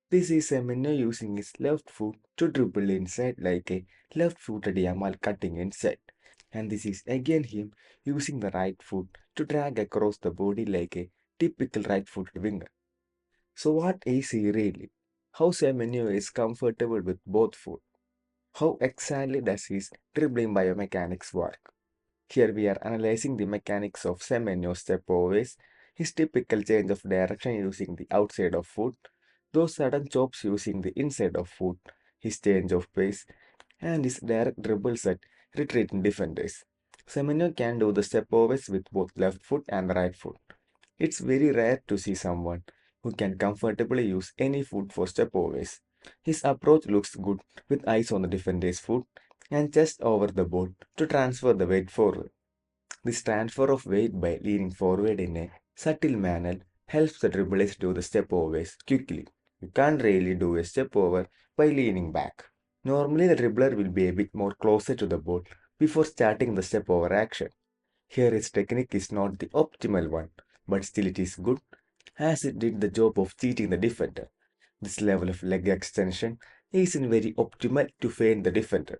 This is Semenyo using his left foot to dribble inside like a left-footed Yamal cutting inside. And this is again him using the right foot to drag across the body like a typical right-footed winger. So what is he really? How Semenyo is comfortable with both foot? How exactly does his dribbling biomechanics work? Here we are analyzing the mechanics of Semenyo's stepovers, his typical change of direction using the outside of foot, those sudden chops using the inside of foot, his change of pace, and his direct dribbles at retreating defenders. Semenyo can do the stepovers with both left foot and right foot. It's very rare to see someone who can comfortably use any foot for stepovers. His approach looks good with eyes on the defender's foot and chest over the ball to transfer the weight forward. This transfer of weight by leaning forward in a subtle manner helps the dribblers do the stepovers quickly. You can't really do a stepover by leaning back. Normally, the dribbler will be a bit more closer to the ball before starting the stepover action. Here, its technique is not the optimal one, but still it is good as it did the job of cheating the defender. This level of leg extension isn't very optimal to feint the defender.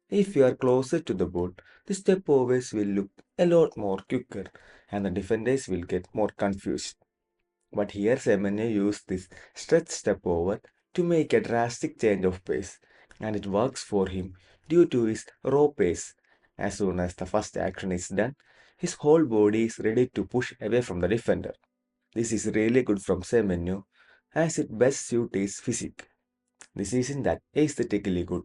If you are closer to the ball, the stepovers will look a lot more quicker and the defenders will get more confused. But here Semenyo used this stretch stepover to make a drastic change of pace and it works for him due to his raw pace. As soon as the first action is done, his whole body is ready to push away from the defender. This is really good from Semenyo as it best suits his physique. This isn't that aesthetically good,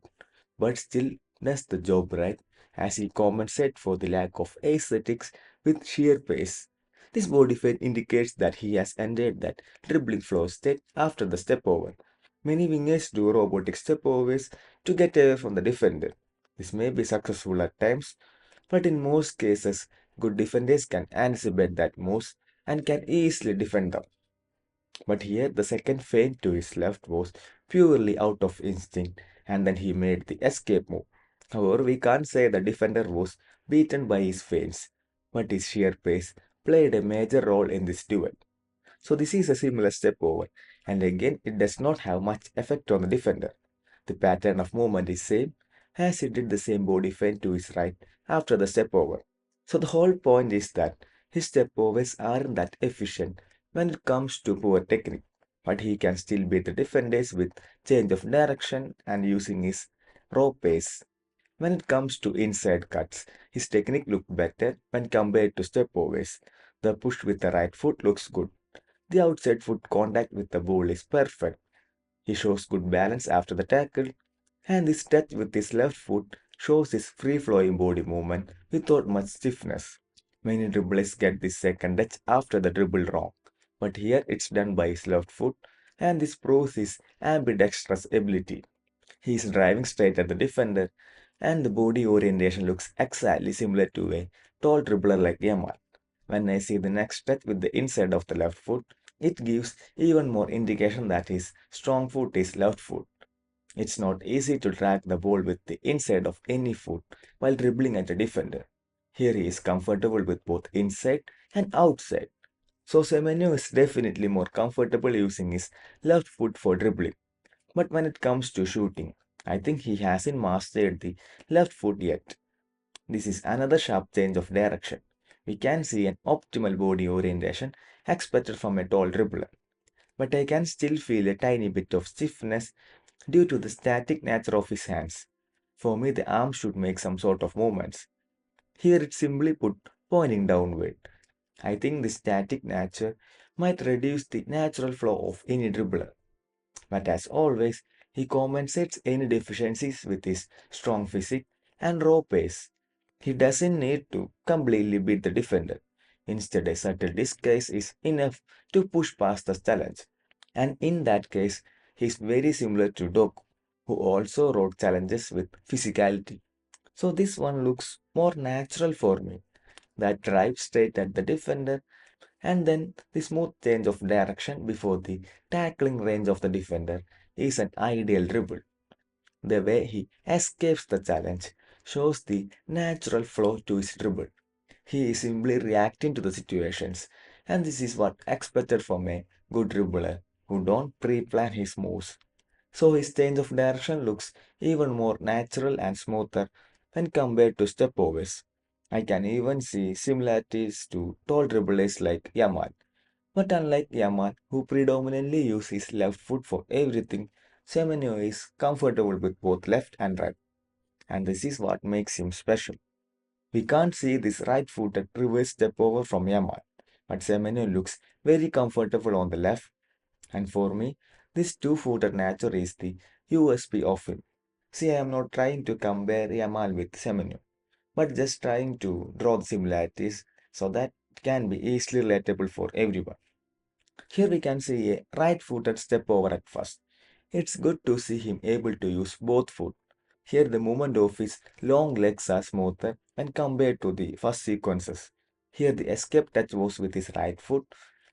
but still does the job right, as he compensates for the lack of aesthetics with sheer pace. This body fade indicates that he has entered that dribbling flow state after the step over. Many wingers do robotic step overs to get away from the defender. This may be successful at times, but in most cases, good defenders can anticipate that moves and can easily defend them. But here the second feint to his left was purely out of instinct, and then he made the escape move. However, we can't say the defender was beaten by his feints, but his sheer pace played a major role in this duel. So this is a similar step over, and again it does not have much effect on the defender. The pattern of movement is same, as he did the same body feint to his right after the step over. So the whole point is that his step overs aren't that efficient when it comes to poor technique, but he can still beat the defenders with change of direction and using his raw pace. When it comes to inside cuts, his technique looked better when compared to step overs. The push with the right foot looks good. The outside foot contact with the ball is perfect. He shows good balance after the tackle, and his touch with his left foot shows his free-flowing body movement without much stiffness. Many dribblers get this second touch after the dribble wrong, but here it's done by his left foot, and this proves his ambidextrous ability. He is driving straight at the defender, and the body orientation looks exactly similar to a tall dribbler like Yamal. When I see the next touch with the inside of the left foot, it gives even more indication that his strong foot is left foot. It's not easy to track the ball with the inside of any foot while dribbling at a defender. Here he is comfortable with both inside and outside. So Semenyo is definitely more comfortable using his left foot for dribbling. But when it comes to shooting, I think he hasn't mastered the left foot yet. This is another sharp change of direction. We can see an optimal body orientation expected from a tall dribbler, but I can still feel a tiny bit of stiffness due to the static nature of his hands. For me, the arm should make some sort of movements. Here it's simply put pointing downward. I think the static nature might reduce the natural flow of any dribbler. But as always, he compensates any deficiencies with his strong physique and raw pace. He doesn't need to completely beat the defender. Instead, a subtle disguise is enough to push past the challenge. And in that case, he's very similar to Doku, who also wrote challenges with physicality. So this one looks more natural for me. That drive straight at the defender and then the smooth change of direction before the tackling range of the defender is an ideal dribble. The way he escapes the challenge shows the natural flow to his dribble. He is simply reacting to the situations, and this is what expected from a good dribbler who don't pre-plan his moves. So his change of direction looks even more natural and smoother when compared to stepovers. I can even see similarities to tall dribblers like Yamal. But unlike Yamal, who predominantly uses his left foot for everything, Semenyo is comfortable with both left and right. And this is what makes him special. We can't see this right-footed reverse step over from Yamal, but Semenyo looks very comfortable on the left, and for me, this two-footed nature is the USP of him. See, I am not trying to compare Yamal with Semenyo, but just trying to draw the similarities so that it can be easily relatable for everyone. Here we can see a right-footed step over at first. It's good to see him able to use both foot. Here the movement of his long legs are smoother when compared to the first sequences. Here the escape touch was with his right foot,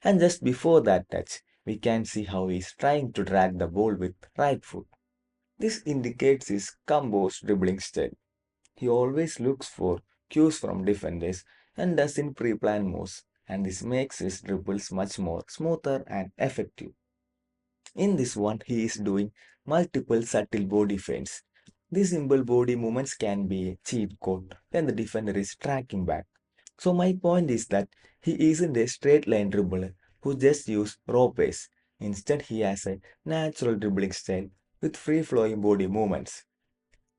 and just before that touch, we can see how he is trying to drag the ball with right foot. This indicates his composed dribbling style. He always looks for cues from defenders and doesn't pre-plan moves, and this makes his dribbles much more smoother and effective. In this one, he is doing multiple subtle body feints. These simple body movements can be a cheat code when the defender is tracking back. So my point is that he isn't a straight line dribbler who just uses raw pace. Instead, he has a natural dribbling style with free flowing body movements.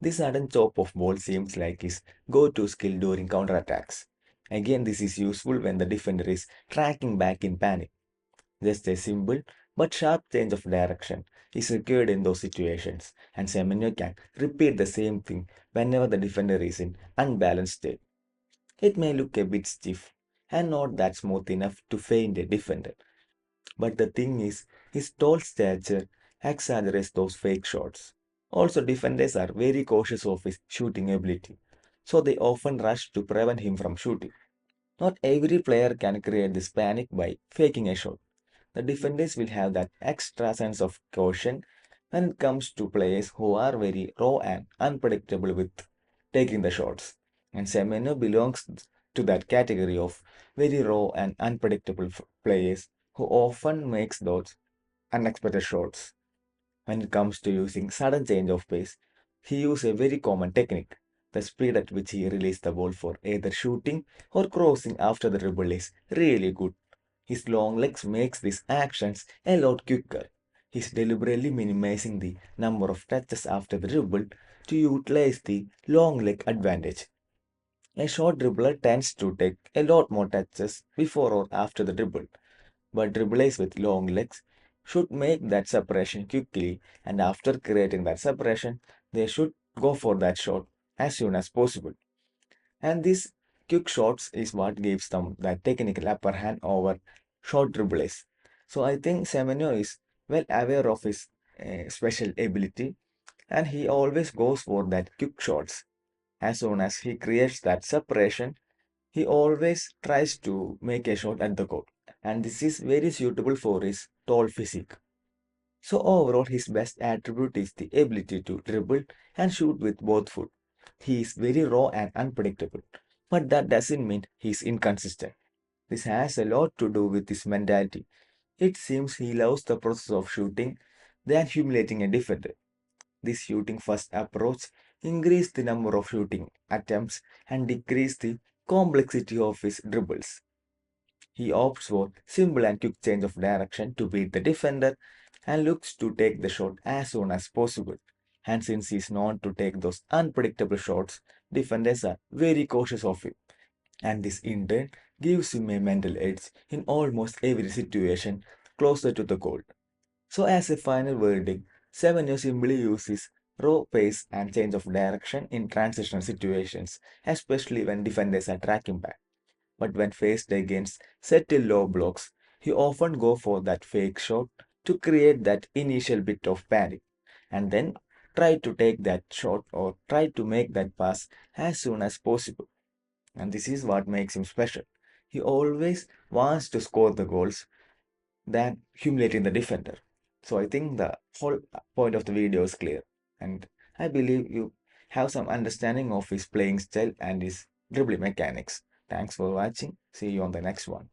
This sudden chop of ball seems like his go-to skill during counterattacks. Again, this is useful when the defender is tracking back in panic. Just a simple but sharp change of direction is required in those situations, and Semenyo can repeat the same thing whenever the defender is in unbalanced state. It may look a bit stiff and not that smooth enough to feint a defender, but the thing is, his tall stature exaggerates those fake shots. Also, defenders are very cautious of his shooting ability, so they often rush to prevent him from shooting. Not every player can create this panic by faking a shot. The defenders will have that extra sense of caution when it comes to players who are very raw and unpredictable with taking the shots. And Semenyo belongs to that category of very raw and unpredictable players who often makes those unexpected shots. When it comes to using sudden change of pace, he uses a very common technique. The speed at which he releases the ball for either shooting or crossing after the dribble is really good. His long legs makes these actions a lot quicker. He's deliberately minimizing the number of touches after the dribble to utilize the long leg advantage. A short dribbler tends to take a lot more touches before or after the dribble, but dribblers with long legs should make that separation quickly, and after creating that separation, they should go for that shot as soon as possible. And this quick shots is what gives them that technical upper hand over short dribblers. So I think Semenyo is well aware of his special ability, and he always goes for that quick shots. As soon as he creates that separation, he always tries to make a shot at the goal. And this is very suitable for his tall physique. So overall, his best attribute is the ability to dribble and shoot with both foot. He is very raw and unpredictable, but that doesn't mean he's inconsistent. This has a lot to do with his mentality. It seems he loves the process of shooting than humiliating a defender. This shooting first approach increased the number of shooting attempts and decreased the complexity of his dribbles. He opts for simple and quick change of direction to beat the defender and looks to take the shot as soon as possible. And since he is known to take those unpredictable shots, defenders are very cautious of him. And this in turn gives him a mental edge in almost every situation closer to the goal. So as a final verdict, Semenyo simply uses raw pace and change of direction in transitional situations, especially when defenders are tracking back. But when faced against settled low blocks, he often go for that fake shot to create that initial bit of panic and then try to take that shot or try to make that pass as soon as possible. And this is what makes him special. He always wants to score the goals than humiliating the defender. So I think the whole point of the video is clear. And I believe you have some understanding of his playing style and his dribbling mechanics. Thanks for watching. See you on the next one.